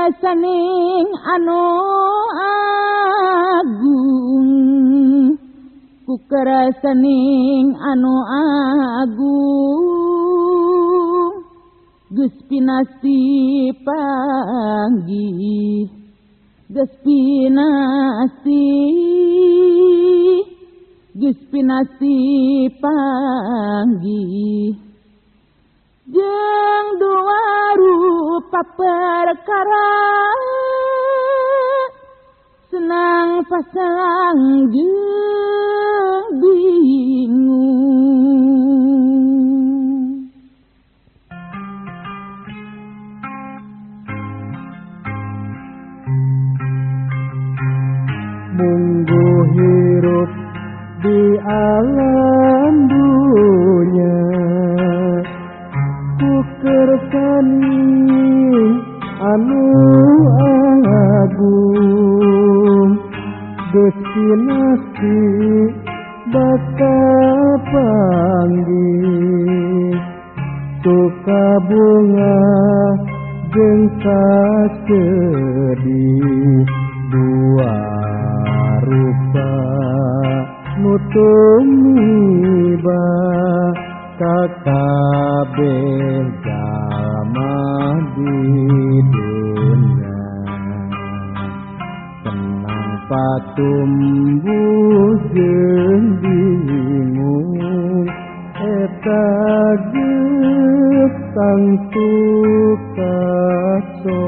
kerasaning anu agung ku kerasaning anu agung geus pinasti panggih geus pinasti panggih jeung dua rupa perkara senang pasang jeung bingung munggu hirup di alam dunya ku kersani anu agung geus pinasti bakal panggih suka bunga jeung sedih dua rupa nutumiba kakabeh jalma di dunya senang patumbuh jeung bingung eta geus tangtu kaso